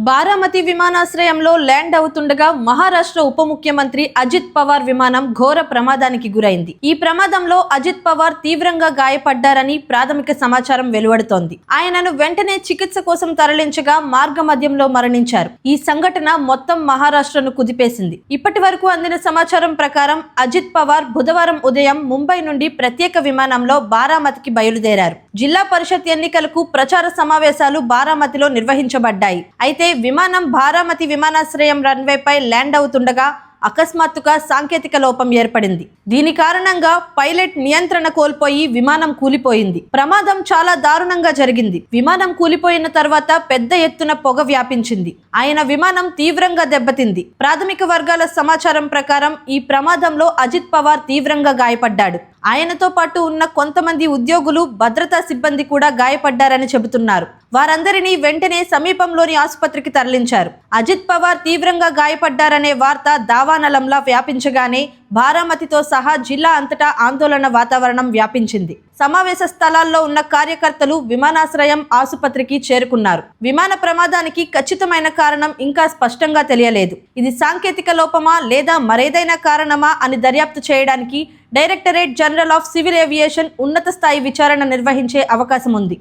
బారామతి విమానాశ్రయంలో ల్యాండ్ అవుతుండగా మహారాష్ట్ర ఉప ముఖ్యమంత్రి అజిత్ పవార్ విమానం ఘోర ప్రమాదానికి గురైంది. ఈ ప్రమాదంలో అజిత్ పవార్ తీవ్రంగా గాయపడ్డారని ప్రాథమిక సమాచారం వెలువడుతోంది. ఆయనను వెంటనే చికిత్స కోసం తరలించగా మార్గ మధ్యంలో మరణించారు. ఈ సంఘటన మొత్తం మహారాష్ట్రను కుదిపేసింది. ఇప్పటి వరకు అందిన సమాచారం ప్రకారం అజిత్ పవార్ బుధవారం ఉదయం ముంబై నుండి ప్రత్యేక విమానంలో బారామతికి బయలుదేరారు. జిల్లా పరిషత్ ఎన్నికలకు ప్రచార సమావేశాలు బారామతిలో నిర్వహించబడ్డాయి. అయితే విమానం బారామతి విమానాశ్రయం రన్వేపై ల్యాండ్ అవుతుండగా అకస్మాత్తుగా సాంకేతిక లోపం ఏర్పడింది. దీని కారణంగా పైలట్ నియంత్రణ కోల్పోయి విమానం కూలిపోయింది. ప్రమాదం చాలా దారుణంగా జరిగింది. విమానం కూలిపోయిన తర్వాత పెద్ద ఎత్తున పొగ వ్యాపించింది. ఆయన విమానం తీవ్రంగా దెబ్బతింది. ప్రాథమిక వర్గాల సమాచారం ప్రకారం ఈ ప్రమాదంలో అజిత్ పవార్ తీవ్రంగా గాయపడ్డాడు. ఆయనతో పాటు ఉన్న కొంతమంది ఉద్యోగులు, భద్రతా సిబ్బంది కూడా గాయపడ్డారని చెబుతున్నారు. వారందరినీ వెంటనే సమీపంలోని ఆసుపత్రికి తరలించారు. అజిత్ పవార్ తీవ్రంగా గాయపడ్డారనే వార్త దావానలంలా వ్యాపించగానే బారామతితో సహా జిల్లా అంతటా ఆందోళన వాతావరణం వ్యాపించింది. సమావేశ స్థలాల్లో ఉన్న కార్యకర్తలు విమానాశ్రయం ఆసుపత్రికి చేరుకున్నారు. విమాన ప్రమాదానికి ఖచ్చితమైన కారణం ఇంకా స్పష్టంగా తెలియలేదు. ఇది సాంకేతిక లోపమా లేదా మరేదైనా కారణమా అని దర్యాప్తు చేయడానికి directorate general of civil aviation ఉన్నత స్థాయి విచారణ నిర్వహించే అవకాశం ఉంది.